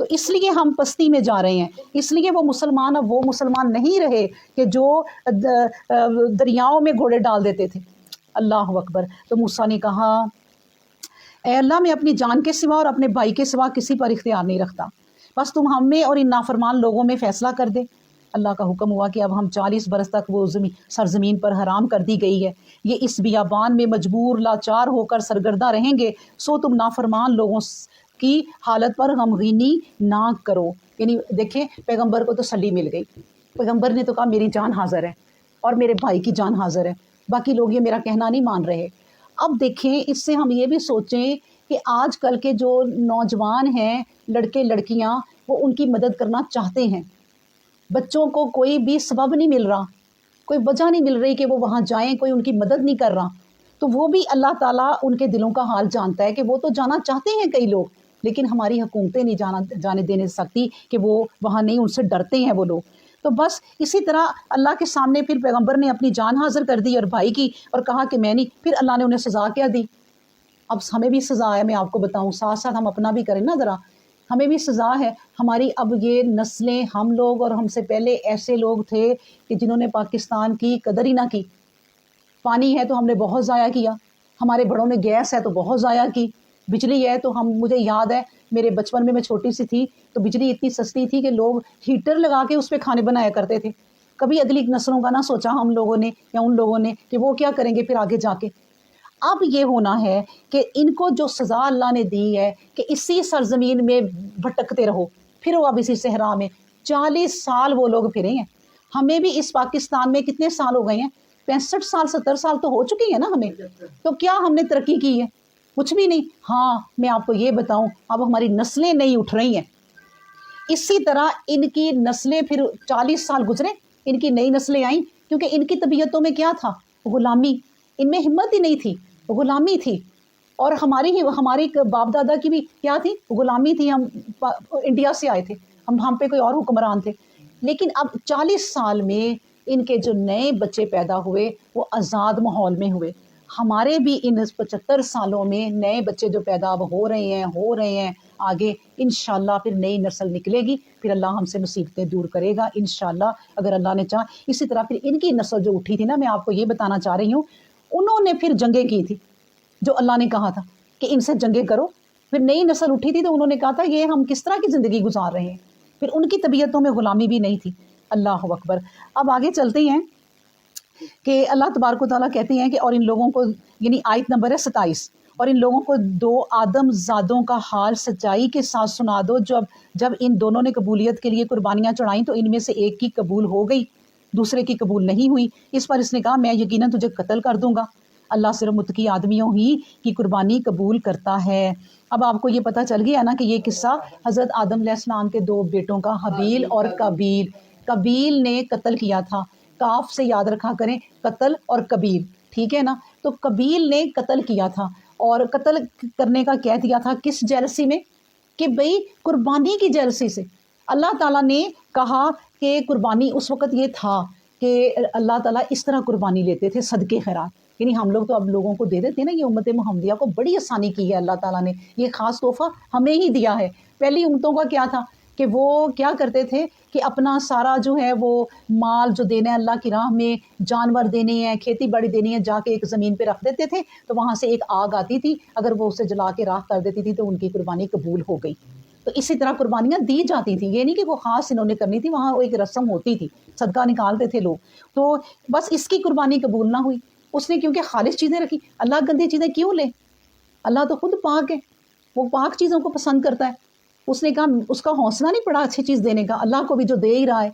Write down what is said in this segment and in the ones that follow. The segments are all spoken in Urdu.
تو اس لیے ہم پستی میں جا رہے ہیں، اس لیے وہ مسلمان اب وہ مسلمان نہیں رہے کہ جو دریاؤں میں گھوڑے ڈال دیتے تھے۔ اللہ اکبر۔ تو موسیٰ نے کہا اے اللہ، میں اپنی جان کے سوا اور اپنے بھائی کے سوا کسی پر اختیار نہیں رکھتا، بس تم ہم میں اور ان نافرمان لوگوں میں فیصلہ کر دے۔ اللہ کا حکم ہوا کہ اب ہم 40 برس تک وہ سرزمین پر حرام کر دی گئی ہے، یہ اس بیابان میں مجبور لاچار ہو کر سرگردہ رہیں گے، سو تم نافرمان لوگوں کی حالت پر غمگینی نہ کرو۔ یعنی دیکھیں، پیغمبر کو تو سلی مل گئی، پیغمبر نے تو کہا میری جان حاضر ہے اور میرے بھائی کی جان حاضر ہے، باقی لوگ یہ میرا کہنا نہیں مان رہے۔ اب دیکھیں، اس سے ہم یہ بھی سوچیں کہ آج کل کے جو نوجوان ہیں، لڑکے لڑکیاں، وہ ان کی مدد کرنا چاہتے ہیں، بچوں کو کوئی بھی سبب نہیں مل رہا، کوئی وجہ نہیں مل رہی کہ وہ وہاں جائیں، کوئی ان کی مدد نہیں کر رہا، تو وہ بھی اللہ تعالیٰ ان کے دلوں کا حال جانتا ہے کہ وہ تو جانا چاہتے ہیں کئی لوگ، لیکن ہماری حکومتیں نہیں جانے دینے سکتی کہ وہ وہاں نہیں، ان سے ڈرتے ہیں وہ لوگ۔ تو بس اسی طرح اللہ کے سامنے پھر پیغمبر نے اپنی جان حاضر کر دی اور بھائی کی، اور کہا کہ میں نہیں، پھر اللہ نے انہیں سزا کیا دی؟ اب ہمیں بھی سزا ہے، میں آپ کو بتاؤں، ساتھ ساتھ ہم اپنا بھی کریں نا ذرا، ہمیں بھی سزا ہے ہماری۔ اب یہ نسلیں، ہم لوگ اور ہم سے پہلے ایسے لوگ تھے کہ جنہوں نے پاکستان کی قدر ہی نہ کی۔ پانی ہے تو ہم نے بہت ضائع کیا، ہمارے بڑوں نے گیس ہے تو بہت ضائع کی، بجلی ہے تو مجھے یاد ہے میرے بچپن میں چھوٹی سی تھی تو بجلی اتنی سستی تھی کہ لوگ ہیٹر لگا کے اس پہ کھانے بنایا کرتے تھے۔ کبھی اگلی نسلوں کا نہ سوچا ہم لوگوں نے یا ان لوگوں نے کہ وہ کیا کریں گے پھر آگے جا کے۔ اب یہ ہونا ہے کہ ان کو جو سزا اللہ نے دی ہے کہ اسی سرزمین میں بھٹکتے رہو، پھرو اب اسی صحرا میں۔ 40 سال وہ لوگ پھرے ہیں، ہمیں بھی اس پاکستان میں کتنے سال ہو گئے ہیں؟ 65 سال 70 سال تو ہو چکی ہیں نا ہمیں، تو کیا ہم نے ترقی کی ہے؟ کچھ بھی نہیں۔ ہاں، میں آپ کو یہ بتاؤں، اب ہماری نسلیں نہیں اٹھ رہی ہیں، اسی طرح ان کی نسلیں پھر 40 سال گزرے، ان کی نئی نسلیں آئیں، کیونکہ ان کی طبیعتوں میں کیا تھا؟ غلامی، ان میں ہمت ہی نہیں تھی، غلامی تھی۔ اور ہماری باپ دادا کی بھی کیا تھی؟ غلامی تھی، ہم انڈیا سے آئے تھے، ہم پہ کوئی اور حکمران تھے۔ لیکن اب 40 سال میں ان کے جو نئے بچے پیدا ہوئے وہ آزاد ماحول میں ہوئے۔ ہمارے بھی ان 75 سالوں میں نئے بچے جو پیدا اب ہو رہے ہیں آگے انشاءاللہ پھر نئی نسل نکلے گی، پھر اللہ ہم سے مصیبتیں دور کرے گا انشاءاللہ اگر اللہ نے چاہا۔ اسی طرح پھر ان کی نسل جو اٹھی تھی نا، میں آپ کو یہ بتانا چاہ رہی ہوں، انہوں نے پھر جنگیں کی تھی جو اللہ نے کہا تھا کہ ان سے جنگیں کرو۔ پھر نئی نسل اٹھی تھی تو انہوں نے کہا تھا یہ ہم کس طرح کی زندگی گزار رہے ہیں، پھر ان کی طبیعتوں میں غلامی بھی نہیں تھی۔ اللہ اکبر۔ اب آگے چلتے ہیں کہ اللہ تبارک و تعالیٰ کہتے ہیں کہ اور ان لوگوں کو، یعنی آیت نمبر ہے 27، اور ان لوگوں کو 2 آدم زادوں کا حال سچائی کے ساتھ سنا دو، جب ان دونوں نے قبولیت کے لیے قربانیاں چڑھائیں تو ان میں سے ایک کی قبول ہو گئی، دوسرے کی قبول نہیں ہوئی۔ اس پر اس نے کہا میں یقیناً تجھے قتل کر دوں گا، اللہ صرف متقی آدمیوں ہی کی قربانی قبول کرتا ہے۔ اب آپ کو یہ پتہ چل گیا نا کہ یہ قصہ حضرت آدم علیہ السلام کے 2 بیٹوں کا، حابیل اور قابیل۔ قابیل نے قتل کیا تھا، کاف سے یاد رکھا کریں، قتل اور قبیل، ٹھیک ہے نا؟ تو قبیل نے قتل کیا تھا، اور قتل کرنے کا کہہ دیا تھا کس جیلسی میں؟ کہ بھئی قربانی کی جیلسی سے۔ اللہ تعالیٰ نے کہا کہ قربانی اس وقت یہ تھا کہ اللہ تعالیٰ اس طرح قربانی لیتے تھے، صدقے خیرات، یعنی ہم لوگ تو اب لوگوں کو دے دیتے ہیں نا، یہ امت محمدیہ کو بڑی آسانی کی ہے اللہ تعالیٰ نے، یہ خاص تحفہ ہمیں ہی دیا ہے۔ پہلی امتوں کا کیا تھا کہ وہ کیا کرتے تھے کہ اپنا سارا جو ہے وہ مال جو دینا ہے اللہ کی راہ میں، جانور دینے ہیں، کھیتی باڑی دینی ہے، جا کے ایک زمین پہ رکھ دیتے تھے، تو وہاں سے ایک آگ آتی تھی، اگر وہ اسے جلا کے راکھ کر دیتی تھی تو ان کی قربانی قبول ہو گئی۔ تو اسی طرح قربانیاں دی جاتی تھیں، یہ نہیں کہ وہ خاص انہوں نے کرنی تھی، وہاں وہ ایک رسم ہوتی تھی، صدقہ نکالتے تھے لوگ۔ تو بس اس کی قربانی قبول نہ ہوئی، اس نے کیونکہ خالص چیزیں رکھی۔ اللہ گندی چیزیں کیوں لے؟ اللہ تو خود پاک ہے، وہ پاک چیزوں کو پسند کرتا ہے۔ اس نے کہا اس کا حوصلہ نہیں پڑا اچھی چیز دینے کا، اللہ کو بھی جو دے ہی رہا ہے،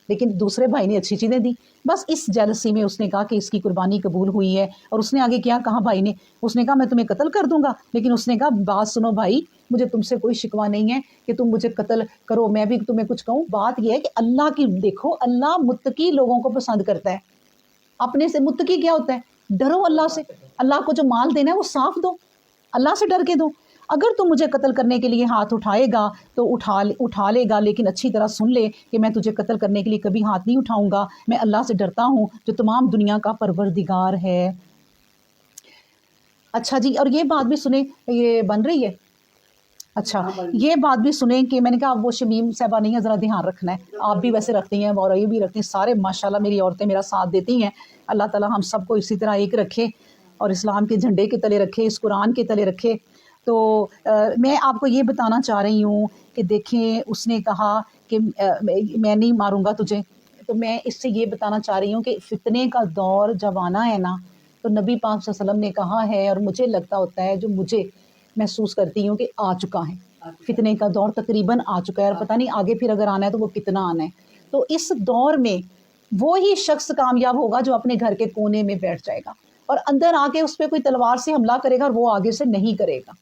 لیکن دوسرے بھائی نے اچھی چیزیں دی۔ بس اس جیلسی میں اس نے کہا کہ اس کی قربانی قبول ہوئی ہے، اور اس نے آگے کیا کہا بھائی نے؟ اس نے کہا میں تمہیں قتل کر دوں گا، لیکن اس نے کہا بات سنو بھائی، مجھے تم سے کوئی شکوہ نہیں ہے کہ تم مجھے قتل کرو، میں بھی تمہیں کچھ کہوں۔ بات یہ ہے کہ اللہ کی، دیکھو اللہ متقی لوگوں کو پسند کرتا ہے۔ اپنے سے متقی کیا ہوتا ہے؟ ڈرو اللہ سے، اللہ کو جو مال دینا ہے وہ صاف دو، اللہ سے ڈر کے دو۔ اگر تم مجھے قتل کرنے کے لیے ہاتھ اٹھائے گا تو اٹھا لے گا، لیکن اچھی طرح سن لے کہ میں تجھے قتل کرنے کے لیے کبھی ہاتھ نہیں اٹھاؤں گا، میں اللہ سے ڈرتا ہوں جو تمام دنیا کا پروردگار ہے۔ اچھا جی، اور یہ بات بھی سنیں، یہ بن رہی ہے اچھا یہ بات بھی سنیں کہ میں نے کہا اب وہ شمیم صاحبہ نہیں ہے، ذرا دھیان رکھنا ہے، آپ بھی ویسے رکھتی ہیں اور یہ بھی رکھتی ہیں، سارے ماشاءاللہ میری عورتیں میرا ساتھ دیتی ہیں. اللہ تعالیٰ ہم سب کو اسی طرح ایک رکھے اور اسلام کے جھنڈے کے تلے رکھے، اس قرآن کے تلے رکھے. تو میں آپ کو یہ بتانا چاہ رہی ہوں کہ دیکھیں اس نے کہا کہ میں نہیں ماروں گا تجھے. تو میں اس سے یہ بتانا چاہ رہی ہوں کہ فتنے کا دور جب آنا ہے نا تو نبی پاک صلی اللہ علیہ وسلم نے کہا ہے، اور مجھے لگتا ہوتا ہے جو مجھے محسوس کرتی ہوں کہ آ چکا ہے، فتنے کا دور تقریباً آ چکا ہے، اور پتہ نہیں آگے پھر اگر آنا ہے تو وہ کتنا آنا ہے. تو اس دور میں وہی شخص کامیاب ہوگا جو اپنے گھر کے کونے میں بیٹھ جائے گا اور اندر آ کے اس پہ کوئی تلوار سے حملہ کرے گا اور وہ آگے سے نہیں کرے گا.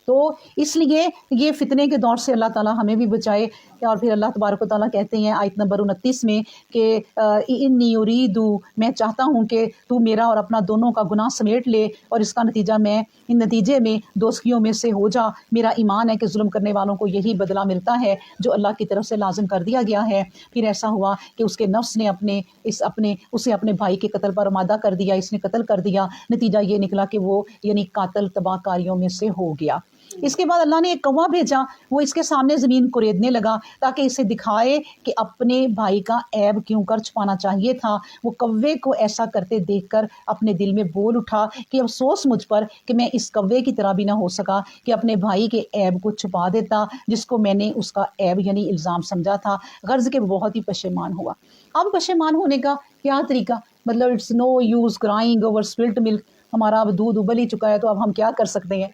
تو اس لیے یہ فتنے کے دور سے اللہ تعالیٰ ہمیں بھی بچائے. اور پھر اللہ تبارک و تعالیٰ کہتے ہیں آیت نمبر 29 میں کہ انی یریدو، میں چاہتا ہوں کہ تو میرا اور اپنا دونوں کا گناہ سمیٹ لے اور اس کا نتیجہ ان نتیجے میں دوستیوں میں سے ہو جا. میرا ایمان ہے کہ ظلم کرنے والوں کو یہی بدلہ ملتا ہے جو اللہ کی طرف سے لازم کر دیا گیا ہے. پھر ایسا ہوا کہ اس کے نفس نے اسے اپنے بھائی کے قتل پر آمادہ کر دیا، اس نے قتل کر دیا. نتیجہ یہ نکلا کہ وہ یعنی قاتل تباہ کاریوں میں سے ہو گیا. اس کے بعد اللہ نے ایک کوا بھیجا، وہ اس کے سامنے زمین کوریدنے لگا تاکہ اسے دکھائے کہ اپنے بھائی کا عیب کیوں کر چھپانا چاہیے تھا. وہ کوے کو ایسا کرتے دیکھ کر اپنے دل میں بول اٹھا کہ افسوس مجھ پر کہ میں اس کوے کی طرح بھی نہ ہو سکا کہ اپنے بھائی کے عیب کو چھپا دیتا جس کو میں نے اس کا عیب یعنی الزام سمجھا تھا. غرض کہ بہت ہی پشیمان ہوا. اب پشیمان ہونے کا کیا طریقہ؟ مطلب it's no use crying over split milk, ہمارا اب دودھ ابل ہی چکا ہے تو اب ہم کیا کر سکتے ہیں.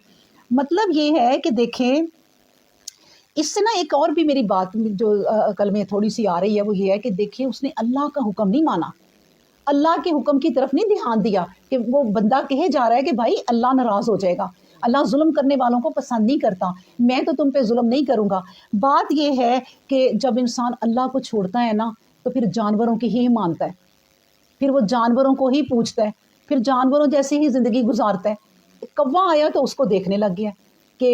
مطلب یہ ہے کہ دیکھیں اس سے نا ایک اور بھی میری بات جو عقل میں تھوڑی سی آ رہی ہے وہ یہ ہے کہ دیکھیں اس نے اللہ کا حکم نہیں مانا، اللہ کے حکم کی طرف نہیں دھیان دیا کہ وہ بندہ کہے جا رہا ہے کہ بھائی اللہ ناراض ہو جائے گا، اللہ ظلم کرنے والوں کو پسند نہیں کرتا، میں تو تم پہ ظلم نہیں کروں گا. بات یہ ہے کہ جب انسان اللہ کو چھوڑتا ہے نا تو پھر جانوروں کی ہی مانتا ہے، پھر وہ جانوروں کو ہی پوچھتا ہے، پھر جانوروں جیسی ہی زندگی گزارتا ہے. کوا آیا تو اس کو دیکھنے لگ گیا کہ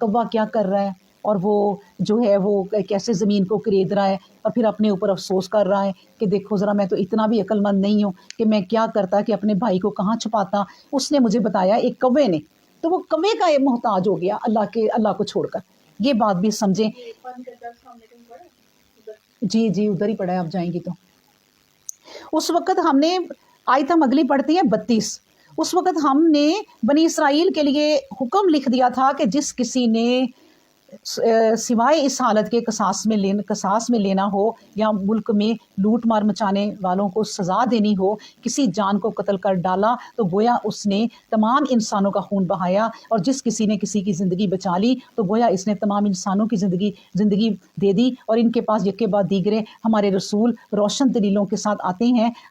کوا کیا کر رہا ہے اور وہ جو ہے وہ کیسے زمین کو کرید رہا ہے، اور پھر اپنے اوپر افسوس کر رہا ہے کہ دیکھو ذرا میں تو اتنا بھی عقل مند نہیں ہوں کہ میں کیا کرتا کہ اپنے بھائی کو کہاں چھپاتا. اس نے مجھے بتایا ایک کوے نے، تو وہ کوے کا محتاج ہو گیا اللہ کو چھوڑ کر. یہ بات بھی سمجھیں. جی ادھر ہی پڑا ہے، آپ جائیں گی تو اس وقت ہم نے آیت ہم اگلی پڑھتے ہیں 32. اس وقت ہم نے بنی اسرائیل کے لیے حکم لکھ دیا تھا کہ جس کسی نے سوائے اس حالت کے قصاص میں لینا ہو یا ملک میں لوٹ مار مچانے والوں کو سزا دینی ہو، کسی جان کو قتل کر ڈالا تو گویا اس نے تمام انسانوں کا خون بہایا، اور جس کسی نے کسی کی زندگی بچا لی تو گویا اس نے تمام انسانوں کی زندگی دے دی. اور ان کے پاس یک کے بعد دیگرے ہمارے رسول روشن دلیلوں کے ساتھ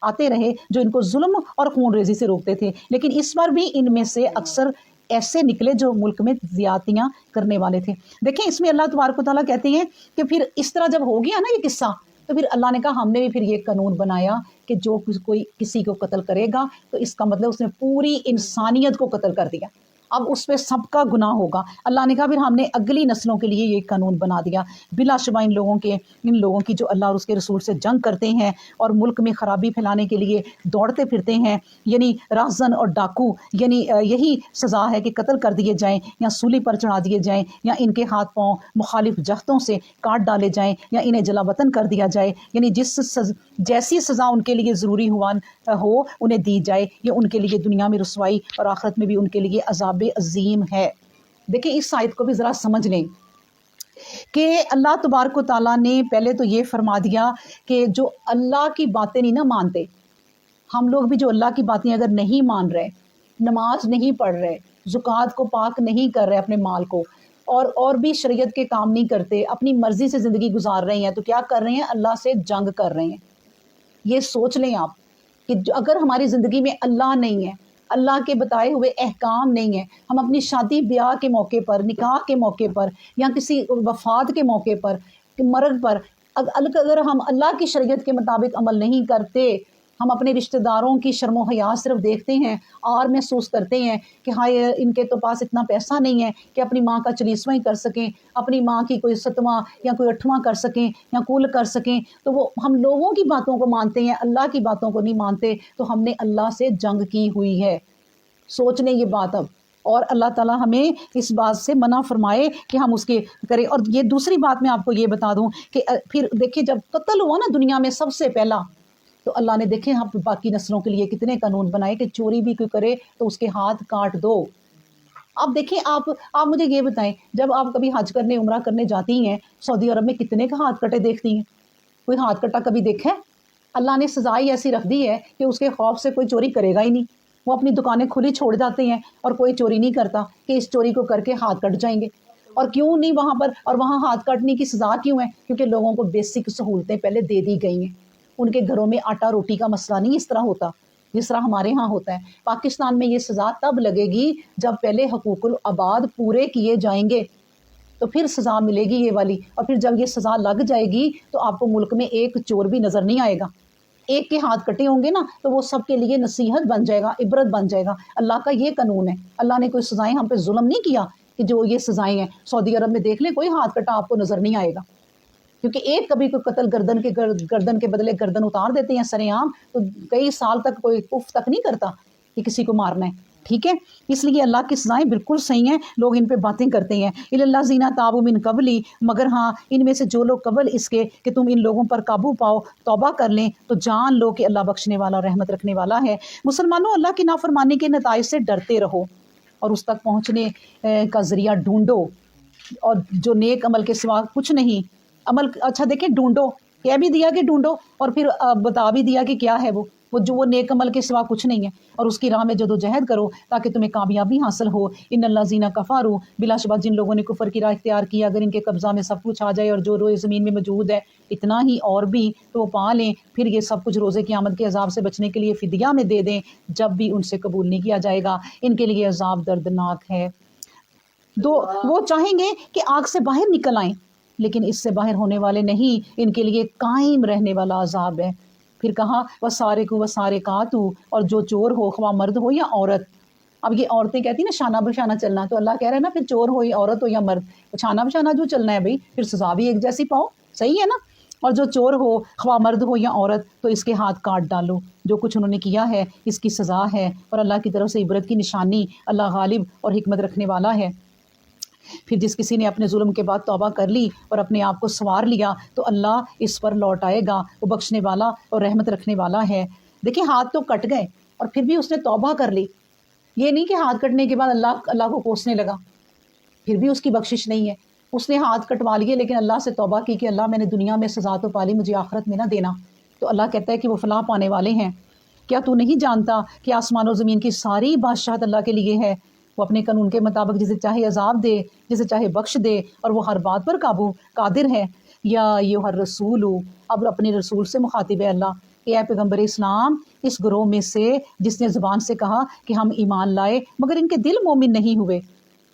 آتے رہے جو ان کو ظلم اور خون ریزی سے روکتے تھے، لیکن اس بار بھی ان میں سے اکثر ایسے نکلے جو ملک میں زیادتیاں کرنے والے تھے. دیکھیں اس میں اللہ تبارک و تعالیٰ کہتے ہیں کہ پھر اس طرح جب ہو گیا نا یہ قصہ تو پھر اللہ نے کہا ہم نے بھی پھر یہ قانون بنایا کہ جو کوئی کسی کو قتل کرے گا تو اس کا مطلب اس نے پوری انسانیت کو قتل کر دیا، اب اس پہ سب کا گناہ ہوگا. اللہ نے کہا پھر ہم نے اگلی نسلوں کے لیے یہ قانون بنا دیا. بلا شبہ ان لوگوں کی جو اللہ اور اس کے رسول سے جنگ کرتے ہیں اور ملک میں خرابی پھیلانے کے لیے دوڑتے پھرتے ہیں، یعنی راہزن اور ڈاکو، یعنی یہی سزا ہے کہ قتل کر دیے جائیں یا سولی پر چڑھا دیے جائیں یا ان کے ہاتھ پاؤں مخالف جہتوں سے کاٹ ڈالے جائیں یا انہیں جلا وطن کر دیا جائے، یعنی جیسی سزا ان کے لیے ضروری ہو انہیں دی جائے. یہ ان کے لیے دنیا میں رسوائی اور آخرت میں بھی ان کے لیے عذاب عظیم ہے. دیکھیں اس آیت کو بھی ذرا سمجھ لیں کہ اللہ تبارک و تعالیٰ نے پہلے تو یہ فرما دیا کہ جو اللہ کی باتیں نہیں نہ مانتے، ہم لوگ بھی جو اللہ کی باتیں اگر نہیں مان رہے، نماز نہیں پڑھ رہے، زکوٰۃ کو پاک نہیں کر رہے اپنے مال کو، اور بھی شریعت کے کام نہیں کرتے، اپنی مرضی سے زندگی گزار رہے ہیں، تو کیا کر رہے ہیں؟ اللہ سے جنگ کر رہے ہیں. یہ سوچ لیں آپ کہ اگر ہماری زندگی میں اللہ نہیں ہے، اللہ کے بتائے ہوئے احکام نہیں ہیں، ہم اپنی شادی بیاہ کے موقع پر، نکاح کے موقع پر یا کسی وفات کے موقع پر، مرگ پر اگر ہم اللہ کی شریعت کے مطابق عمل نہیں کرتے، ہم اپنے رشتہ داروں کی شرم و حیا صرف دیکھتے ہیں اور محسوس کرتے ہیں کہ ہائے ان کے تو پاس اتنا پیسہ نہیں ہے کہ اپنی ماں کا 40واں کر سکیں، اپنی ماں کی کوئی 7واں یا کوئی 8واں کر سکیں یا کل کر سکیں، تو وہ ہم لوگوں کی باتوں کو مانتے ہیں، اللہ کی باتوں کو نہیں مانتے، تو ہم نے اللہ سے جنگ کی ہوئی ہے. سوچ لیں یہ بات اب اور اللہ تعالیٰ ہمیں اس بات سے منع فرمائے کہ ہم اس کے کریں۔ اور یہ دوسری بات میں آپ کو یہ بتا دوں کہ پھر دیکھیں جب قتل ہوا نا دنیا میں سب سے پہلا، تو اللہ نے دیکھیں ہم باقی نسلوں کے لیے کتنے قانون بنائے کہ چوری بھی کوئی کرے تو اس کے ہاتھ کاٹ دو۔ اب دیکھیں آپ مجھے یہ بتائیں، جب آپ کبھی حج کرنے عمرہ کرنے جاتی ہیں سعودی عرب میں کتنے کا ہاتھ کٹے دیکھتی ہیں؟ کوئی ہاتھ کٹا کبھی دیکھا ہے؟ اللہ نے سزا ہی ایسی رکھ دی ہے کہ اس کے خوف سے کوئی چوری کرے گا ہی نہیں، وہ اپنی دکانیں کھلی چھوڑ جاتے ہیں اور کوئی چوری نہیں کرتا کہ اس چوری کو کر کے ہاتھ کٹ جائیں گے۔ اور کیوں نہیں وہاں پر، اور وہاں ہاتھ کٹنے کی سزا کیوں ہے؟ کیونکہ لوگوں کو بیسک سہولتیں پہلے دے دی گئی ہیں، ان کے گھروں میں آٹا روٹی کا مسئلہ نہیں اس طرح ہوتا جس طرح ہمارے ہاں ہوتا ہے۔ پاکستان میں یہ سزا تب لگے گی جب پہلے حقوق العباد پورے کیے جائیں گے تو پھر سزا ملے گی یہ والی، اور پھر جب یہ سزا لگ جائے گی تو آپ کو ملک میں ایک چور بھی نظر نہیں آئے گا۔ ایک کے ہاتھ کٹے ہوں گے نا تو وہ سب کے لیے نصیحت بن جائے گا، عبرت بن جائے گا۔ اللہ کا یہ قانون ہے، اللہ نے کوئی سزائیں ہم پہ ظلم نہیں کیا کہ جو یہ سزائیں ہیں۔ سعودی عرب میں دیکھ لیں کوئی ہاتھ کٹا آپ کو نظر نہیں آئے گا، کیونکہ ایک کبھی کوئی قتل گردن کے بدلے گردن اتار دیتے ہیں سرے عام، تو کئی سال تک کوئی اف تک نہیں کرتا کہ کسی کو مارنا ہے، ٹھیک ہے۔ اس لیے اللہ کی سزائیں بالکل صحیح ہیں، لوگ ان پہ باتیں کرتے ہیں۔ اللہ زینہ تابوا من قبلی، مگر ہاں ان میں سے جو لوگ قبل اس کے کہ تم ان لوگوں پر قابو پاؤ توبہ کر لیں تو جان لو کہ اللہ بخشنے والا رحمت رکھنے والا ہے۔ مسلمانوں اللہ کی نافرمانی کے نتائج سے ڈرتے رہو اور اس تک پہنچنے کا ذریعہ ڈھونڈو، اور جو نیک عمل کے سوا کچھ نہیں عمل۔ اچھا دیکھیں ڈھونڈو، کہہ بھی دیا کہ ڈھونڈو اور پھر بتا بھی دیا کہ کیا ہے وہ نیک عمل کے سوا کچھ نہیں ہے، اور اس کی راہ میں جدوجہد کرو تاکہ تمہیں کامیابی حاصل ہو۔ ان الذین کفروا، بلا شبہ جن لوگوں نے کفر کی راہ اختیار کی، اگر ان کے قبضہ میں سب کچھ آ جائے اور جو روئے زمین میں موجود ہے اتنا ہی اور بھی تو وہ پا لیں، پھر یہ سب کچھ روزے قیامت کے عذاب سے بچنے کے لیے فدیہ میں دے دیں، جب بھی ان سے قبول نہیں کیا جائے گا ان کے لیے عذاب دردناک ہے۔ وہ چاہیں گے کہ آگ سے باہر نکل آئیں لیکن اس سے باہر ہونے والے نہیں، ان کے لیے قائم رہنے والا عذاب ہے۔ پھر کہا وَسَارِقُ وَسَارِقَاتُ، اور جو چور ہو خواہ مرد ہو یا عورت۔ اب یہ عورتیں کہتی ہیں نا شانہ بشانہ چلنا، تو اللہ کہہ رہا ہے نا پھر چور ہو یا عورت ہو یا مرد، شانہ بشانہ جو چلنا ہے بھائی، پھر سزا بھی ایک جیسی پاؤ، صحیح ہے نا۔ اور جو چور ہو خواہ مرد ہو یا عورت تو اس کے ہاتھ کاٹ ڈالو، جو کچھ انہوں نے کیا ہے اس کی سزا ہے، اور اللہ کی طرف سے عبرت کی نشانی، اللہ غالب اور حکمت رکھنے والا ہے۔ پھر جس کسی نے اپنے ظلم کے بعد توبہ کر لی اور اپنے آپ کو سنوار لیا تو اللہ اس پر لوٹ آئے گا، وہ بخشنے والا اور رحمت رکھنے والا ہے۔ دیکھیں ہاتھ تو کٹ گئے اور پھر بھی اس نے توبہ کر لی، یہ نہیں کہ ہاتھ کٹنے کے بعد اللہ کو کوسنے لگا، پھر بھی اس کی بخشش نہیں ہے۔ اس نے ہاتھ کٹوا لیے لیکن اللہ سے توبہ کی کہ اللہ میں نے دنیا میں سزا تو پالی، مجھے آخرت میں نہ دینا، تو اللہ کہتا ہے کہ وہ فلاح پانے والے ہیں۔ کیا تو نہیں جانتا کہ آسمان و زمین کی ساری بادشاہت اللہ کے لیے ہے؟ وہ اپنے قانون کے مطابق جسے چاہے عذاب دے، جسے چاہے بخش دے، اور وہ ہر بات پر قادر ہے۔ یا ایھا الرسول، اب اپنے رسول سے مخاطب ہے اللہ، اے پیغمبر اسلام اس گروہ میں سے جس نے زبان سے کہا کہ ہم ایمان لائے مگر ان کے دل مومن نہیں ہوئے،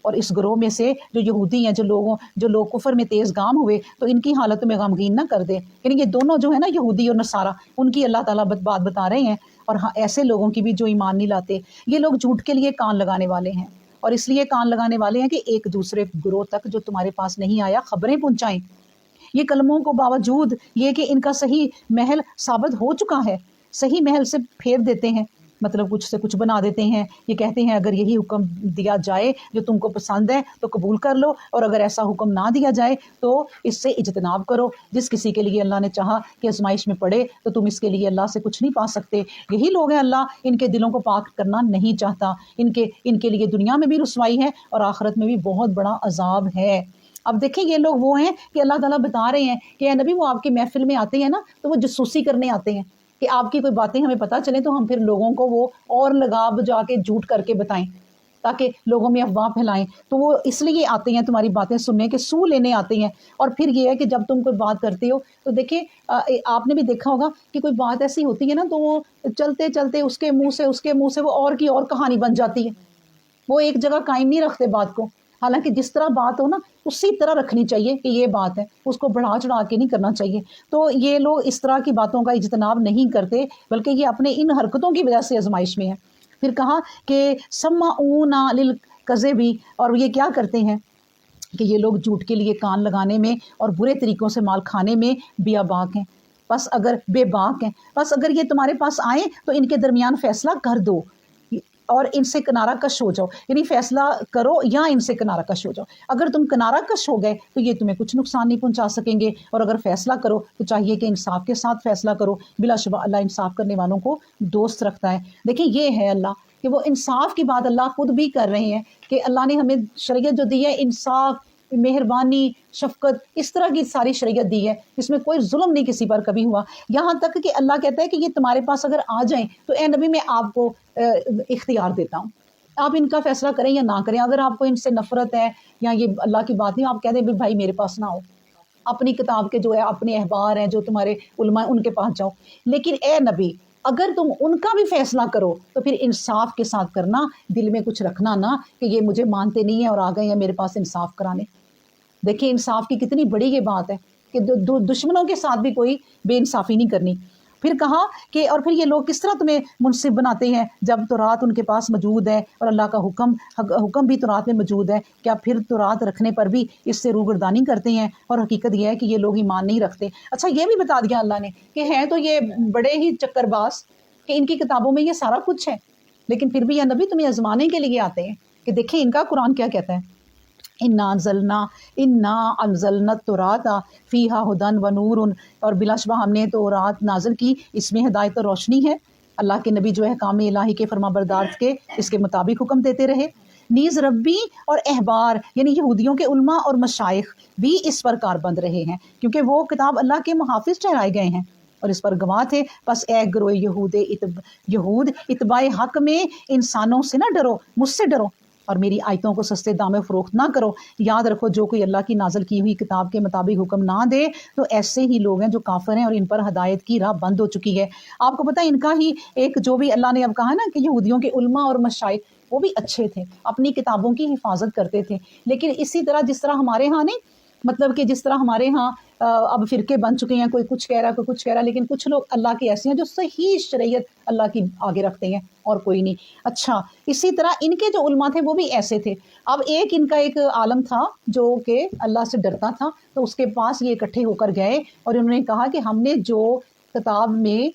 اور اس گروہ میں سے جو یہودی ہیں، جو لوگ کفر میں تیز گام ہوئے، تو ان کی حالت میں غمگین نہ کر دے۔ یعنی یہ دونوں جو ہے نا یہودی اور نصارہ، ان کی اللہ تعالیٰ بات بتا رہے ہیں، اور ہاں ایسے لوگوں کی بھی جو ایمان نہیں لاتے۔ یہ لوگ جھوٹ کے لیے کان لگانے والے ہیں، اور اس لیے کان لگانے والے ہیں کہ ایک دوسرے گروہ تک جو تمہارے پاس نہیں آیا خبریں پہنچائیں۔ یہ کلموں کو باوجود یہ کہ ان کا صحیح محل ثابت ہو چکا ہے، صحیح محل سے پھیر دیتے ہیں، مطلب کچھ سے کچھ بنا دیتے ہیں۔ یہ کہتے ہیں اگر یہی حکم دیا جائے جو تم کو پسند ہے تو قبول کر لو، اور اگر ایسا حکم نہ دیا جائے تو اس سے اجتناب کرو۔ جس کسی کے لیے اللہ نے چاہا کہ آزمائش میں پڑے تو تم اس کے لیے اللہ سے کچھ نہیں پا سکتے۔ یہی لوگ ہیں اللہ ان کے دلوں کو پاک کرنا نہیں چاہتا، ان کے لیے دنیا میں بھی رسوائی ہے اور آخرت میں بھی بہت بڑا عذاب ہے۔ اب دیکھیں یہ لوگ وہ ہیں کہ اللہ تعالیٰ بتا رہے ہیں کہ اے نبی وہ آپ کی محفل میں آتے ہیں نا تو وہ جاسوسی کرنے آتے ہیں کہ آپ کی کوئی باتیں ہمیں پتہ چلیں تو ہم پھر لوگوں کو وہ اور لگا بجا کے جھوٹ کر کے بتائیں تاکہ لوگوں میں افواہ پھیلائیں۔ تو وہ اس لیے آتے ہیں تمہاری باتیں سننے کے، سو لینے آتے ہیں۔ اور پھر یہ ہے کہ جب تم کوئی بات کرتے ہو تو دیکھیں آپ نے بھی دیکھا ہوگا کہ کوئی بات ایسی ہوتی ہے نا تو وہ چلتے چلتے اس کے منہ سے وہ اور کی اور کہانی بن جاتی ہے، وہ ایک جگہ قائم نہیں رکھتے بات کو، حالانکہ جس طرح بات ہو نا اسی طرح رکھنی چاہیے کہ یہ بات ہے، اس کو بڑھا چڑھا کے نہیں کرنا چاہیے۔ تو یہ لوگ اس طرح کی باتوں کا اجتناب نہیں کرتے بلکہ یہ اپنے ان حرکتوں کی وجہ سے آزمائش میں ہے۔ پھر کہا کہ سمعون للکذب، اور یہ کیا کرتے ہیں کہ یہ لوگ جھوٹ کے لیے کان لگانے میں اور برے طریقوں سے مال کھانے میں بیاباک ہیں۔ بے باک ہیں، بس اگر یہ تمہارے پاس آئیں تو ان کے درمیان فیصلہ کر دو۔ اور ان سے کنارہ کش ہو جاؤ، یعنی فیصلہ کرو یا ان سے کنارہ کش ہو جاؤ۔ اگر تم کنارہ کش ہو گئے تو یہ تمہیں کچھ نقصان نہیں پہنچا سکیں گے، اور اگر فیصلہ کرو تو چاہیے کہ انصاف کے ساتھ فیصلہ کرو۔ بلا شبہ اللہ انصاف کرنے والوں کو دوست رکھتا ہے۔ دیکھیں یہ ہے اللہ کہ وہ انصاف کی بات اللہ خود بھی کر رہے ہیں کہ اللہ نے ہمیں شریعت جو دی ہے انصاف، مہربانی، شفقت، اس طرح کی ساری شریعت دی ہے، اس میں کوئی ظلم نہیں کسی پر کبھی ہوا۔ یہاں تک کہ اللہ کہتا ہے کہ یہ تمہارے پاس اگر آ جائیں تو اے نبی میں آپ کو اختیار دیتا ہوں، آپ ان کا فیصلہ کریں یا نہ کریں۔ اگر آپ کو ان سے نفرت ہے یا یہ اللہ کی بات نہیں، آپ کہہ دیں بھائی میرے پاس نہ ہو، اپنی کتاب کے جو ہے اپنے احبار ہیں جو تمہارے علماء ان کے پاس جاؤ۔ لیکن اے نبی اگر تم ان کا بھی فیصلہ کرو تو پھر انصاف کے ساتھ کرنا، دل میں کچھ رکھنا نہ کہ یہ مجھے مانتے نہیں ہیں اور آ گئے ہیں میرے پاس انصاف کرانے۔ دیکھیں انصاف کی کتنی بڑی یہ بات ہے کہ دشمنوں کے ساتھ بھی کوئی بے انصافی نہیں کرنی۔ پھر کہا کہ اور پھر یہ لوگ کس طرح تمہیں منصف بناتے ہیں جب تورات ان کے پاس موجود ہے اور اللہ کا حکم بھی تورات میں موجود ہے، کیا پھر تورات رکھنے پر بھی اس سے روگردانی کرتے ہیں؟ اور حقیقت یہ ہے کہ یہ لوگ ایمان نہیں رکھتے۔ اچھا یہ بھی بتا دیا اللہ نے کہ ہیں تو یہ بڑے ہی چکر باز کہ ان کی کتابوں میں یہ سارا کچھ ہے، لیکن پھر بھی یہ نبی تمہیں آزمانے کے لیے آتے ہیں کہ دیکھیں ان کا قرآن کیا کہتا ہے۔ انا انزلنا التوراۃ فیہا ھدی ونور، اور بلا شبہ ہم نے تورات نازل کی، اس میں ہدایت اور روشنی ہے۔ اللہ کے نبی جو ہے احکام الہی کے فرما بردار کے اس کے مطابق حکم دیتے رہے۔ نیز ربی اور احبار یعنی یہودیوں کے علماء اور مشائخ بھی اس پر کاربند رہے ہیں، کیونکہ وہ کتاب اللہ کے محافظ ٹھہرائے گئے ہیں اور اس پر گواہ تھے۔ بس اے گروہ یہود اتباع حق میں انسانوں سے نہ ڈرو، مجھ سے ڈرو، اور میری آیتوں کو سستے دام میں فروخت نہ کرو۔ یاد رکھو جو کوئی اللہ کی نازل کی ہوئی کتاب کے مطابق حکم نہ دے تو ایسے ہی لوگ ہیں جو کافر ہیں اور ان پر ہدایت کی راہ بند ہو چکی ہے۔ آپ کو پتہ ہے ان کا ہی ایک جو بھی اللہ نے اب کہا نا کہ یہودیوں کے علماء اور مشائخ وہ بھی اچھے تھے، اپنی کتابوں کی حفاظت کرتے تھے، لیکن اسی طرح جس طرح ہمارے ہاں نہیں، مطلب کہ جس طرح ہمارے ہاں اب فرقے بن چکے ہیں، کوئی کچھ کہہ رہا ہے کوئی کچھ کہہ رہا ہے، لیکن کچھ لوگ اللہ کے ایسے ہیں جو صحیح شریعت اللہ کی آگے رکھتے ہیں اور کوئی نہیں۔ اچھا اسی طرح ان کے جو علماء تھے وہ بھی ایسے تھے۔ اب ان کا ایک عالم تھا جو کہ اللہ سے ڈرتا تھا، تو اس کے پاس یہ اکٹھے ہو کر گئے اور انہوں نے کہا کہ ہم نے جو کتاب میں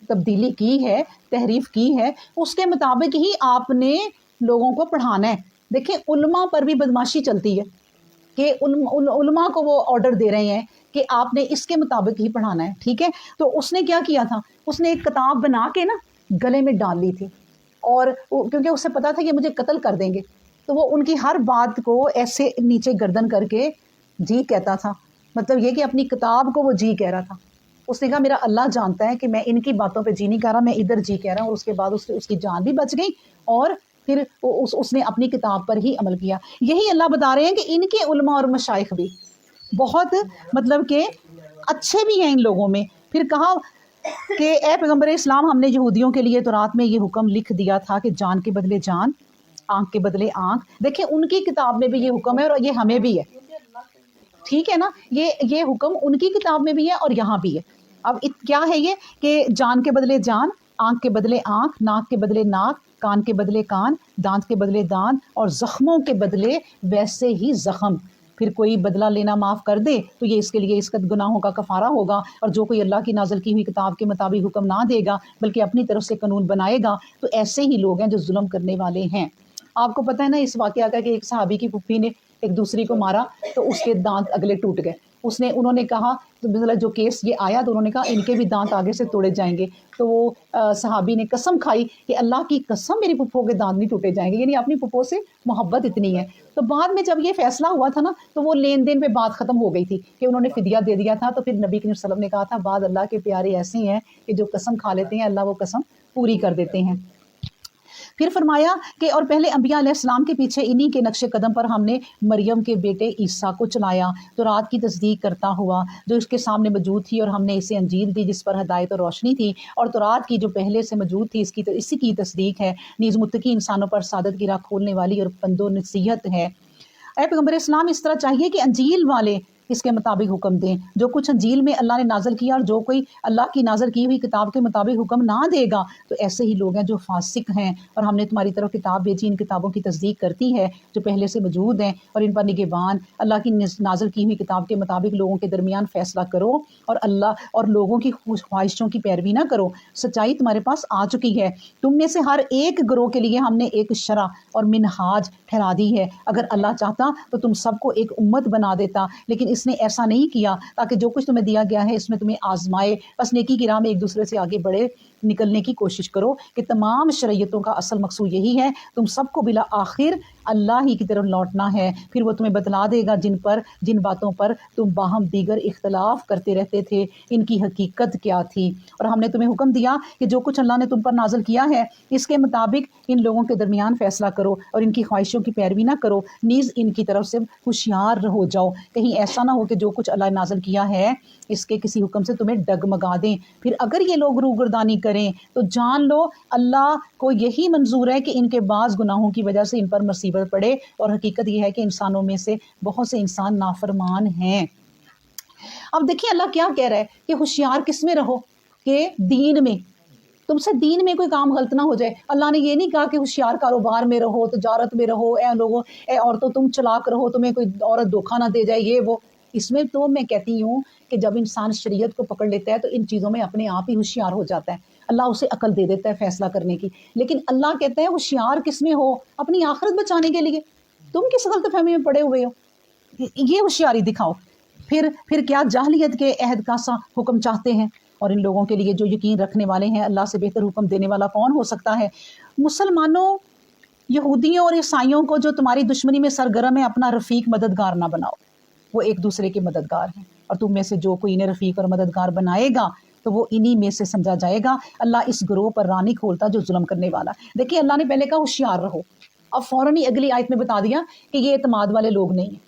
تبدیلی کی ہے، تحریف کی ہے، اس کے مطابق ہی آپ نے لوگوں کو پڑھانا ہے۔ دیکھیں علماء پر بھی بدماشی چلتی ہے کہ علماء کو وہ آرڈر دے رہے ہیں کہ آپ نے اس کے مطابق ہی پڑھانا ہے، ٹھیک ہے۔ تو اس نے کیا کیا تھا، اس نے ایک کتاب بنا کے نا گلے میں ڈال لی تھی، اور کیونکہ اسے پتا تھا کہ مجھے قتل کر دیں گے، تو وہ ان کی ہر بات کو ایسے نیچے گردن کر کے جی کہتا تھا، مطلب یہ کہ اپنی کتاب کو وہ جی کہہ رہا تھا۔ اس نے کہا میرا اللہ جانتا ہے کہ میں ان کی باتوں پہ جی نہیں کہہ رہا، میں ادھر جی کہہ رہا ہوں، اور اس کے بعد اس کی جان بھی بچ گئی اور پھر اس نے اپنی کتاب پر ہی عمل کیا۔ یہی اللہ بتا رہے ہیں کہ ان کے علماء اور مشائخ بھی بہت مطلب کہ اچھے بھی ہیں ان لوگوں میں۔ پھر کہا کہ اے پیغمبر اسلام ہم نے یہودیوں کے لیے تورات میں یہ حکم لکھ دیا تھا کہ جان کے بدلے جان، آنکھ کے بدلے آنکھ۔ دیکھیں ان کی کتاب میں بھی یہ حکم ہے اور یہ ہمیں بھی ہے، ٹھیک ہے نا، یہ حکم ان کی کتاب میں بھی ہے اور یہاں بھی ہے۔ اب کیا ہے یہ کہ جان کے بدلے جان، آنکھ کے بدلے آنکھ، ناک کے بدلے ناک، کان کے بدلے کان، دانت کے بدلے دانت، اور زخموں کے بدلے ویسے ہی زخم۔ پھر کوئی بدلہ لینا معاف کر دے تو یہ اس کے لیے اس کا گناہوں کا کفارہ ہوگا، اور جو کوئی اللہ کی نازل کی ہوئی کتاب کے مطابق حکم نہ دے گا بلکہ اپنی طرف سے قانون بنائے گا تو ایسے ہی لوگ ہیں جو ظلم کرنے والے ہیں۔ آپ کو پتہ ہے نا اس واقعہ کا کہ ایک صحابی کی پھپھی نے ایک دوسری کو مارا تو اس کے دانت اگلے ٹوٹ گئے۔ انہوں نے کہا جو کیس یہ آیا تو انہوں نے کہا ان کے بھی دانت آگے سے توڑے جائیں گے، تو وہ صحابی نے قسم کھائی کہ اللہ کی قسم میری پھپھو کے دانت نہیں ٹوٹے جائیں گے، یعنی اپنی پھپھو سے محبت اتنی ہے۔ تو بعد میں جب یہ فیصلہ ہوا تھا نا تو وہ لین دین پہ بات ختم ہو گئی تھی کہ انہوں نے فدیہ دے دیا تھا، تو پھر نبی کریم صلی اللہ علیہ وسلم نے کہا تھا بعد اللہ کے پیارے ایسے ہیں کہ جو قسم کھا لیتے ہیں اللہ وہ قسم پوری کر دیتے ہیں۔ پھر فرمایا کہ اور پہلے انبیاء علیہ السلام کے پیچھے انہی کے نقش قدم پر ہم نے مریم کے بیٹے عیسیٰ کو چلایا، تورات کی تصدیق کرتا ہوا جو اس کے سامنے موجود تھی، اور ہم نے اسے انجیل دی جس پر ہدایت اور روشنی تھی، اور تورات کی جو پہلے سے موجود تھی اسی کی تصدیق ہے، نیز متقی انسانوں پر سعادت کی راہ کھولنے والی اور پند و نصیحت ہے۔ اے پیغمبر اسلام اس طرح چاہیے کہ انجیل والے اس کے مطابق حکم دیں۔ جو کچھ انجیل میں اللہ نے نازل کیا اور جو کوئی اللہ کی نازل کی ہوئی کتاب کے مطابق حکم نہ دے گا تو ایسے ہی لوگ ہیں جو فاسق ہیں، اور ہم نے تمہاری طرف کتاب بھیجی، ان کتابوں کی تصدیق کرتی ہے جو پہلے سے موجود ہیں، اور ان پر نگہبان، اللہ کی نازل کی ہوئی کتاب کے مطابق لوگوں کے درمیان فیصلہ کرو، اور اللہ اور لوگوں کی خواہشوں کی پیروی نہ کرو۔ سچائی تمہارے پاس آ چکی ہے، تم میں سے ہر ایک گروہ کے لیے ہم نے ایک شرع اور منہاج ٹھہرا دی ہے۔ اگر اللہ چاہتا تو تم سب کو ایک امت بنا دیتا، لیکن اس نے ایسا نہیں کیا، تاکہ جو کچھ تمہیں دیا گیا ہے اس میں تمہیں آزمائے۔ بس نیکی کی راہ میں ایک دوسرے سے آگے بڑھے نکلنے کی کوشش کرو، کہ تمام شریعتوں کا اصل مقصود یہی ہے، تم سب کو بلا آخر اللہ ہی کی طرف لوٹنا ہے، پھر وہ تمہیں بتلا دے گا جن باتوں پر تم باہم دیگر اختلاف کرتے رہتے تھے ان کی حقیقت کیا تھی۔ اور ہم نے تمہیں حکم دیا کہ جو کچھ اللہ نے تم پر نازل کیا ہے اس کے مطابق ان لوگوں کے درمیان فیصلہ کرو، اور ان کی خواہشوں کی پیروی نہ کرو، نیز ان کی طرف سے ہوشیار ہو جاؤ، کہیں ایسا نہ ہو کہ جو کچھ اللہ نے نازل کیا ہے اس کے کسی حکم سے تمہیں ڈگمگا دیں۔ پھر اگر یہ لوگ روگردانی کریں تو جان لو اللہ کو یہی منظور ہے کہ ان کے بعض گناہوں کی وجہ سے ان پر مصیبت پڑے، اور حقیقت یہ ہے کہ انسانوں میں سے بہت سے انسان نافرمان ہیں۔ اب دیکھیں اللہ کیا کہہ رہا ہے کہ ہوشیار کس میں رہو، کہ دین میں، تم سے دین میں کوئی کام غلط نہ ہو جائے۔ اللہ نے یہ نہیں کہا کہ ہوشیار کاروبار میں رہو، تجارت میں رہو، اے لوگوں، اے عورتوں تم چلاک رہو، تمہیں کوئی عورت دھوکہ نہ دے جائے، یہ وہ۔ اس میں تو میں کہتی ہوں کہ جب انسان شریعت کو پکڑ لیتا ہے تو ان چیزوں میں اپنے آپ ہی ہوشیار ہو جاتا ہے، اللہ اسے عقل دے دیتا ہے فیصلہ کرنے کی۔ لیکن اللہ کہتا ہے ہوشیار کس میں ہو، اپنی آخرت بچانے کے لیے۔ تم کس غلط فہمی میں پڑے ہوئے ہو، یہ ہوشیاری دکھاؤ۔ پھر کیا جاہلیت کے عہد کا سا حکم چاہتے ہیں، اور ان لوگوں کے لیے جو یقین رکھنے والے ہیں اللہ سے بہتر حکم دینے والا کون ہو سکتا ہے؟ مسلمانوں، یہودیوں اور عیسائیوں کو جو تمہاری دشمنی میں سرگرم ہے اپنا رفیق مددگار نہ بناؤ، وہ ایک دوسرے کے مددگار ہیں، اور تم میں سے جو کوئی انہیں رفیق اور مددگار بنائے گا تو وہ انہی میں سے سمجھا جائے گا۔ اللہ اس گروہ پر رانی کھولتا جو ظلم کرنے والا۔ دیکھیں اللہ نے پہلے کہا ہوشیار رہو، اب فوراً ہی اگلی آیت میں بتا دیا کہ یہ اعتماد والے لوگ نہیں ہیں،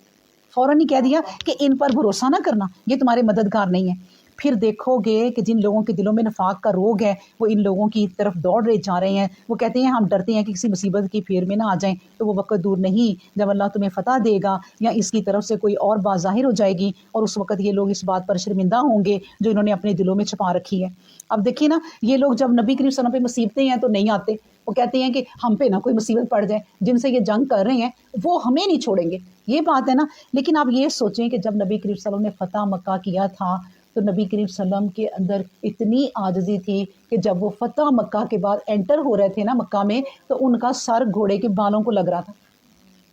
فوراً ہی کہہ دیا کہ ان پر بھروسہ نہ کرنا، یہ تمہارے مددگار نہیں ہیں۔ پھر دیکھو گے کہ جن لوگوں کے دلوں میں نفاق کا روگ ہے وہ ان لوگوں کی طرف دوڑ رہے جا رہے ہیں، وہ کہتے ہیں ہم ڈرتے ہیں کہ کسی مصیبت کی پھیر میں نہ آ جائیں، تو وہ وقت دور نہیں جب اللہ تمہیں فتح دے گا یا اس کی طرف سے کوئی اور بات ظاہر ہو جائے گی، اور اس وقت یہ لوگ اس بات پر شرمندہ ہوں گے جو انہوں نے اپنے دلوں میں چھپا رکھی ہے۔ اب دیکھیے نا، یہ لوگ جب نبی کریم صلی اللہ علیہ وسلم پہ مصیبتیں ہیں تو نہیں آتے، وہ کہتے ہیں کہ ہم پہ نہ کوئی مصیبت پڑ جائے، جن سے یہ جنگ کر رہے ہیں وہ ہمیں نہیں چھوڑیں گے، یہ بات ہے نا۔ لیکن آپ یہ سوچیں کہ جب نبی کریم صلی اللہ علیہ وسلم نے فتح مکہ کیا تھا تو نبی کریم صلی اللہ علیہ وسلم کے اندر اتنی عاجزی تھی کہ جب وہ فتح مکہ کے بعد انٹر ہو رہے تھے نا مکہ میں، تو ان کا سر گھوڑے کے بالوں کو لگ رہا تھا،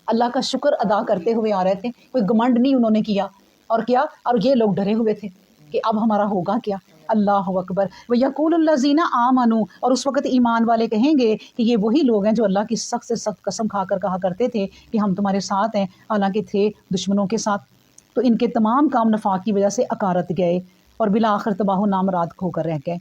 اللہ کا شکر ادا کرتے ہوئے آ رہے تھے، کوئی گمنڈ نہیں انہوں نے کیا، اور یہ لوگ ڈرے ہوئے تھے کہ اب ہمارا ہوگا کیا۔ اللہ اکبر۔ وَيَقُولُ الَّذِينَ آمَنُوا، اور اس وقت ایمان والے کہیں گے کہ یہ وہی لوگ ہیں جو اللہ کی سخت سے سخت قسم کھا کر کہا کرتے تھے کہ ہم تمہارے ساتھ ہیں، حالانکہ تھے دشمنوں کے ساتھ۔ تو ان کے تمام کام نفاق کی وجہ سے اکارت گئے اور بالآخر تباہ و نامراد ہو کر رہ گئے۔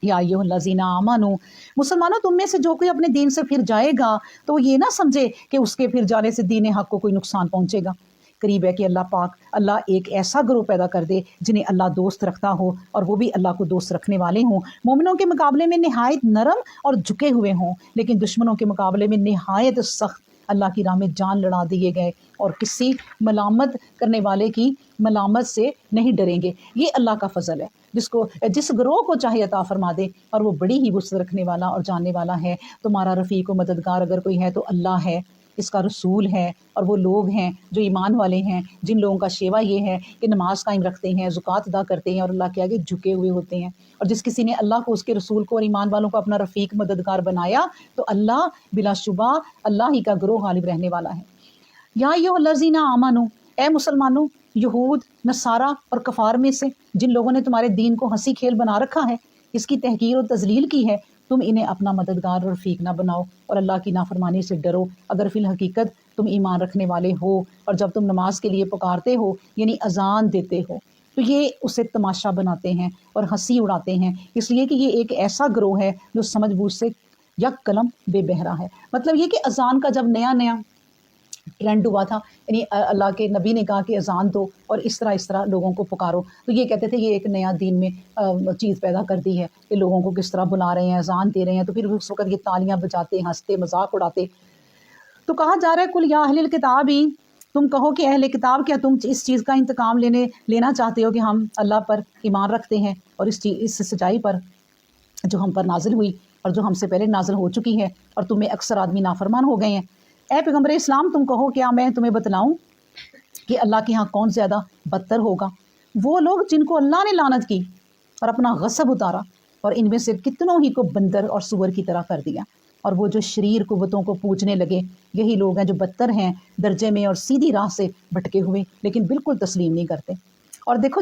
یا ایھا الذین آمنوا، مسلمانوں تم میں سے جو کوئی اپنے دین سے پھر جائے گا تو وہ یہ نہ سمجھے کہ اس کے پھر جانے سے دین حق کو کوئی نقصان پہنچے گا۔ قریب ہے کہ اللہ ایک ایسا گروہ پیدا کر دے جنہیں اللہ دوست رکھتا ہو، اور وہ بھی اللہ کو دوست رکھنے والے ہوں، مومنوں کے مقابلے میں نہایت نرم اور جھکے ہوئے ہوں، لیکن دشمنوں کے مقابلے میں نہایت سخت، اللہ کی راہ میں جان لڑا دیے گئے، اور کسی ملامت کرنے والے کی ملامت سے نہیں ڈریں گے۔ یہ اللہ کا فضل ہے، جس گروہ کو چاہے عطا فرما دے، اور وہ بڑی ہی وسعت رکھنے والا اور جاننے والا ہے۔ تمہارا رفیق و مددگار اگر کوئی ہے تو اللہ ہے، اس کا رسول ہے، اور وہ لوگ ہیں جو ایمان والے ہیں، جن لوگوں کا شیوا یہ ہے کہ نماز قائم رکھتے ہیں، زکوٰۃ ادا کرتے ہیں، اور اللہ کے آگے جھکے ہوئے ہوتے ہیں۔ اور جس کسی نے اللہ کو، اس کے رسول کو اور ایمان والوں کو اپنا رفیق مددگار بنایا تو اللہ بلا شبہ اللہ ہی کا گروہ غالب رہنے والا ہے۔ یا ایھا الذین آمنوا، اے مسلمانوں، یہود، نصارہ اور کفار میں سے جن لوگوں نے تمہارے دین کو ہنسی کھیل بنا رکھا ہے، اس کی تحقیر اور تذلیل کی ہے، تم انہیں اپنا مددگار اور رفیق نہ بناؤ، اور اللہ کی نافرمانی سے ڈرو اگر فی الحقیقت تم ایمان رکھنے والے ہو، اور جب تم نماز کے لیے پکارتے ہو یعنی اذان دیتے ہو تو یہ اسے تماشا بناتے ہیں اور ہنسی اڑاتے ہیں، اس لیے کہ یہ ایک ایسا گروہ ہے جو سمجھ بوجھ سے یک قلم بے بہرا ہے۔ مطلب یہ کہ اذان کا جب نیا ٹرینڈ ہوا تھا، یعنی اللہ کے نبی نے کہا کہ اذان دو اور اس طرح لوگوں کو پکارو، تو یہ کہتے تھے یہ ایک نیا دین میں چیز پیدا کر دی ہے کہ لوگوں کو کس طرح بلا رہے ہیں، اذان دے رہے ہیں، تو پھر اس وقت یہ تالیاں بجاتے، ہنستے، مذاق اڑاتے۔ تو کہا جا رہا ہے کل یا اہل الکتاب ہی، تم کہو کہ اہل کتاب کیا تم اس چیز کا انتقام لینا چاہتے ہو کہ ہم اللہ پر ایمان رکھتے ہیں اور اس سچائی پر جو ہم پر نازل ہوئی اور جو ہم سے پہلے نازل ہو چکی ہے، اور تمہیں اکثر آدمی نافرمان ہو گئے ہیں۔ اے پیغمبر اسلام تم کہو کیا میں تمہیں بتلاؤں کہ اللہ کے ہاں کون زیادہ بدتر ہوگا؟ وہ لوگ جن کو اللہ نے لعنت کی اور اپنا غضب اتارا، اور ان میں سے کتنوں ہی کو بندر اور سور کی طرح کر دیا، اور وہ جو شریر قوتوں کو پوجنے لگے، یہی لوگ ہیں جو بدتر ہیں درجے میں اور سیدھی راہ سے بھٹکے ہوئے، لیکن بالکل تسلیم نہیں کرتے۔ اور دیکھو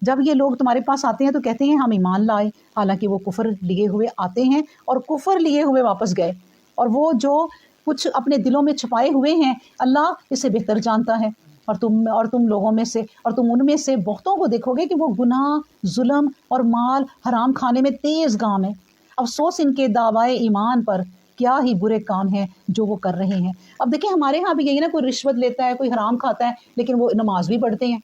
جب یہ لوگ تمہارے پاس آتے ہیں تو کہتے ہیں ہم ایمان لائے، حالانکہ وہ کفر لیے ہوئے آتے ہیں اور کفر لیے ہوئے واپس گئے، اور وہ جو کچھ اپنے دلوں میں چھپائے ہوئے ہیں اللہ اسے بہتر جانتا ہے۔ اور تم لوگوں میں سے اور تم ان میں سے بہتوں کو دیکھو گے کہ وہ گناہ، ظلم اور مال حرام کھانے میں تیز گام ہے۔ افسوس ان کے دعوائے ایمان پر، کیا ہی برے کام ہیں جو وہ کر رہے ہیں۔ اب دیکھیں ہمارے ہاں بھی یہی نا، کوئی رشوت لیتا ہے، کوئی حرام کھاتا ہے، لیکن وہ نماز بھی پڑھتے ہیں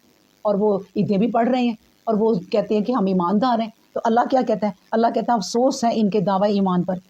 اور وہ عیدیں بھی پڑھ رہے ہیں اور وہ کہتے ہیں کہ ہم ایماندار ہیں۔ تو اللہ کیا کہتا ہے؟ اللہ کہتا ہے افسوس ہے ان کے دعوی ایمان پر۔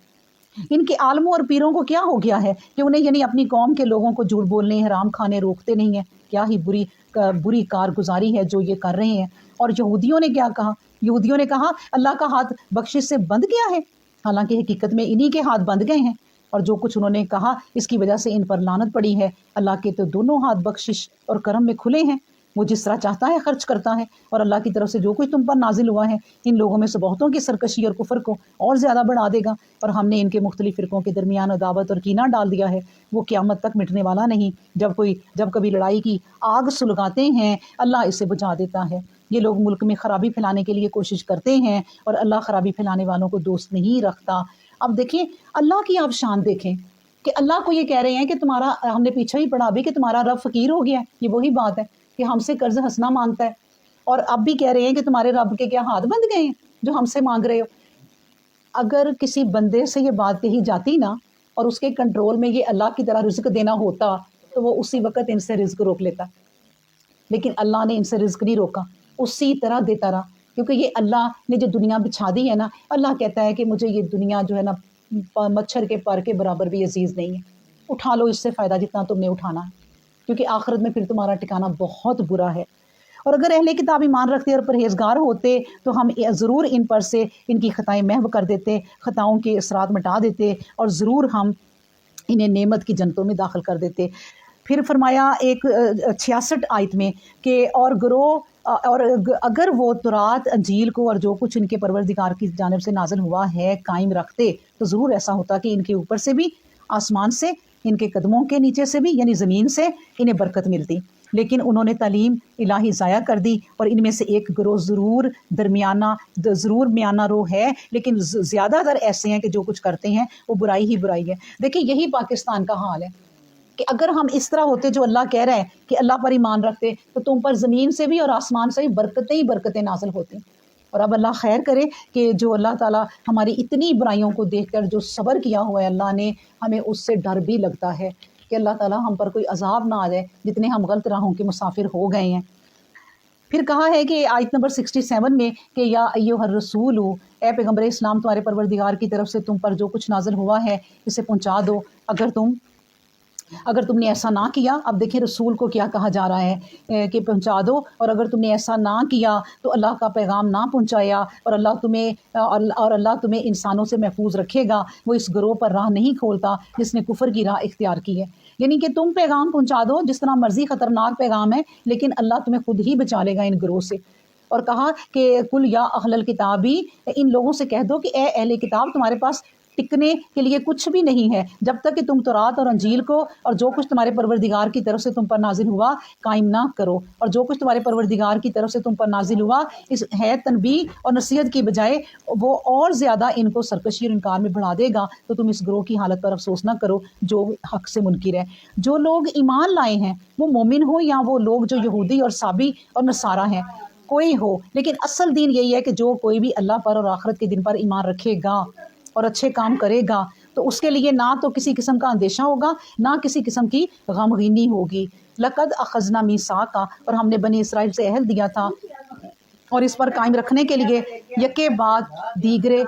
ان کے عالموں اور پیروں کو کیا ہو گیا ہے کہ انہیں یعنی اپنی قوم کے لوگوں کو جھوٹ بولنے، حرام کھانے روکتے نہیں ہیں۔ کیا ہی بری کارگزاری ہے جو یہ کر رہے ہیں۔ اور یہودیوں نے کیا کہا؟ یہودیوں نے کہا اللہ کا ہاتھ بخشش سے بند گیا ہے، حالانکہ حقیقت میں انہی کے ہاتھ بند گئے ہیں، اور جو کچھ انہوں نے کہا اس کی وجہ سے ان پر لعنت پڑی ہے۔ اللہ کے تو دونوں ہاتھ بخشش اور کرم میں کھلے ہیں، وہ جس طرح چاہتا ہے خرچ کرتا ہے، اور اللہ کی طرف سے جو کچھ تم پر نازل ہوا ہے ان لوگوں میں سے بہتوں کی سرکشی اور کفر کو اور زیادہ بڑھا دے گا، اور ہم نے ان کے مختلف فرقوں کے درمیان عداوت اور کینہ ڈال دیا ہے، وہ قیامت تک مٹنے والا نہیں۔ جب کبھی لڑائی کی آگ سلگاتے ہیں اللہ اسے بجھا دیتا ہے۔ یہ لوگ ملک میں خرابی پھیلانے کے لیے کوشش کرتے ہیں، اور اللہ خرابی پھیلانے والوں کو دوست نہیں رکھتا۔ اب دیکھیں اللہ کی آپ شان دیکھیں کہ اللہ کو یہ کہہ رہے ہیں کہ تمہارا، ہم نے پیچھے ہی پڑھا بھی کہ تمہارا رب فقیر ہو گیا ہے، یہ وہی بات ہے کہ ہم سے قرض ہنسنا مانگتا ہے، اور اب بھی کہہ رہے ہیں کہ تمہارے رب کے کیا ہاتھ بند گئے ہیں جو ہم سے مانگ رہے ہو۔ اگر کسی بندے سے یہ بات کہی جاتی نا اور اس کے کنٹرول میں یہ اللہ کی طرح رزق دینا ہوتا تو وہ اسی وقت ان سے رزق روک لیتا، لیکن اللہ نے ان سے رزق نہیں روکا، اسی طرح دیتا رہا، کیونکہ یہ اللہ نے جو دنیا بچھا دی ہے نا، اللہ کہتا ہے کہ مجھے یہ دنیا جو ہے نا مچھر کے پر کے برابر بھی عزیز نہیں ہے، اٹھا لو اس سے فائدہ جتنا تم نے اٹھانا ہے، کیونکہ آخرت میں پھر تمہارا ٹھکانہ بہت برا ہے۔ اور اگر اہل کتاب ایمان رکھتے اور پرہیزگار ہوتے تو ہم ضرور ان پر سے ان کی خطائیں محو کر دیتے، خطاؤں کے اثرات مٹا دیتے، اور ضرور ہم انہیں نعمت کی جنتوں میں داخل کر دیتے۔ پھر فرمایا 66 آیت میں کہ اور اگر وہ تورات انجیل کو اور جو کچھ ان کے پروردگار کی جانب سے نازل ہوا ہے قائم رکھتے تو ضرور ایسا ہوتا کہ ان کے اوپر سے بھی، آسمان سے، ان کے قدموں کے نیچے سے بھی یعنی زمین سے انہیں برکت ملتی، لیکن انہوں نے تعلیم الہی ضائع کر دی، اور ان میں سے ایک گروہ ضرور میانہ رو ہے، لیکن زیادہ تر ایسے ہیں کہ جو کچھ کرتے ہیں وہ برائی ہی برائی ہے۔ دیکھیں یہی پاکستان کا حال ہے کہ اگر ہم اس طرح ہوتے جو اللہ کہہ رہے ہیں کہ اللہ پر ایمان رکھتے تو تم پر زمین سے بھی اور آسمان سے بھی برکتیں ہی برکتیں نازل ہوتی۔ اور اب اللہ خیر کرے کہ جو اللہ تعالیٰ ہماری اتنی برائیوں کو دیکھ کر جو صبر کیا ہوا ہے اللہ نے، ہمیں اس سے ڈر بھی لگتا ہے کہ اللہ تعالیٰ ہم پر کوئی عذاب نہ آ جائے جتنے ہم غلط راہوں کے مسافر ہو گئے ہیں۔ پھر کہا ہے کہ آیت نمبر 67 میں کہ یا ایھا الرسول، اے پیغمبر اسلام تمہارے پروردگار کی طرف سے تم پر جو کچھ نازل ہوا ہے اسے پہنچا دو، اگر تم نے ایسا نہ کیا۔ اب دیکھیں رسول کو کیا کہا جا رہا ہے کہ پہنچا دو، اور اگر تم نے ایسا نہ کیا تو اللہ کا پیغام نہ پہنچایا اور اللہ تمہیں انسانوں سے محفوظ رکھے گا، وہ اس گروہ پر راہ نہیں کھولتا جس نے کفر کی راہ اختیار کی ہے۔ یعنی کہ تم پیغام پہنچا دو جس طرح مرضی، خطرناک پیغام ہے، لیکن اللہ تمہیں خود ہی بچا لے گا ان گروہ سے۔ اور کہا کہ کل یا اہل الکتابی، ان لوگوں سے کہہ دو کہ اے اہل کتاب تمہارے پاس ٹکنے کے لیے کچھ بھی نہیں ہے جب تک کہ تم تورات اور انجیل کو اور جو کچھ تمہارے پروردگار کی طرف سے تم پر نازل ہوا قائم نہ کرو، اور جو کچھ تمہارے پروردگار کی طرف سے تم پر نازل ہوا اس ہے تنبیہ اور نصیحت کی بجائے وہ اور زیادہ ان کو سرکشی اور انکار میں بڑھا دے گا، تو تم اس گروہ کی حالت پر افسوس نہ کرو جو حق سے منکر ہے۔ جو لوگ ایمان لائے ہیں وہ مومن ہو یا وہ لوگ جو یہودی اور صابی اور نصارہ ہیں، کوئی ہو، لیکن اصل دین یہی ہے کہ جو کوئی بھی اللہ پر اور آخرت کے دن پر ایمان رکھے گا اور اچھے کام کرے گا تو اس کے لیے نہ تو کسی قسم کا اندیشہ ہوگا، نہ کسی قسم کی غمگینی ہوگی۔ لقد اخذنا میثاقا، اور ہم نے بنی اسرائیل سے عہد دیا تھا اور اس پر قائم رکھنے کے لیے یکے بعد دیگرے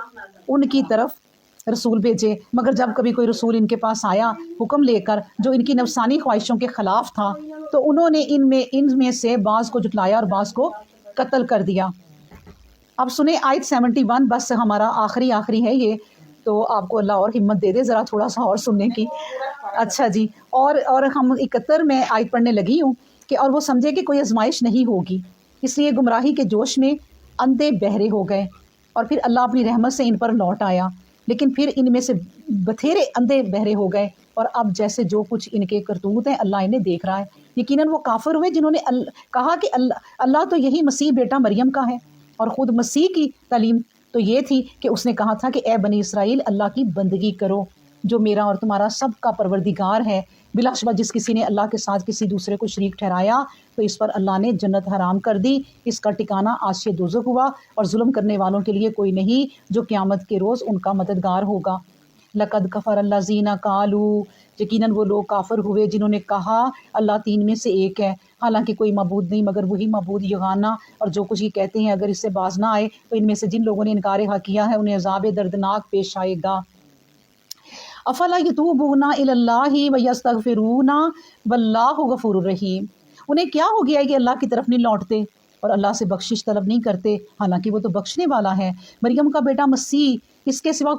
ان کی طرف رسول بھیجے، مگر جب کبھی کوئی رسول ان کے پاس آیا حکم لے کر جو ان کی نفسانی خواہشوں کے خلاف تھا تو انہوں نے ان میں سے بعض کو جھٹلایا اور بعض کو قتل کر دیا۔ اب سنیں آیت 71، بس ہمارا آخری ہے یہ، تو آپ کو اللہ اور ہمت دے دے ذرا تھوڑا سا اور سننے کی۔ اچھا جی، اور ہم 71 میں آیت پڑھنے لگی ہوں کہ اور وہ سمجھے کہ کوئی آزمائش نہیں ہوگی، اس لیے گمراہی کے جوش میں اندھے بہرے ہو گئے، اور پھر اللہ اپنی رحمت سے ان پر لوٹ آیا، لیکن پھر ان میں سے بتھیرے اندھے بہرے ہو گئے، اور اب جیسے جو کچھ ان کے کرتوت ہیں اللہ انہیں دیکھ رہا ہے۔ یقیناً وہ کافر ہوئے جنہوں نے کہا کہ اللہ تو یہی مسیح بیٹا مریم کا ہے، اور خود مسیح کی تعلیم تو یہ تھی کہ اس نے کہا تھا کہ اے بنی اسرائیل اللہ کی بندگی کرو جو میرا اور تمہارا سب کا پروردگار ہے۔ بلا شبہ جس کسی نے اللہ کے ساتھ کسی دوسرے کو شریک ٹھہرایا تو اس پر اللہ نے جنت حرام کر دی، اس کا ٹھکانہ عرش دوزخ ہوا، اور ظلم کرنے والوں کے لیے کوئی نہیں جو قیامت کے روز ان کا مددگار ہوگا۔ لقد کفر الذین قالوا، یقیناً وہ لوگ کافر ہوئے جنہوں نے کہا اللہ تین میں سے ایک ہے، حالانکہ کوئی معبود نہیں مگر وہی معبود یگانہ، اور جو کچھ یہ کہتے ہیں اگر اس سے باز نہ آئے تو ان میں سے جن لوگوں نے انکار حق کیا ہے انہیں عذاب دردناک پیش آئے گا۔ افلا یتوبون الی اللہ ویستغفرون واللہ غفور الرحیم، انہیں کیا ہو گیا ہے کہ اللہ کی طرف نہیں لوٹتے اور اللہ سے بخشش طلب نہیں کرتے، حالانکہ وہ تو بخشنے والا ہے۔ مریم کا بیٹا مسیح اس کے سوا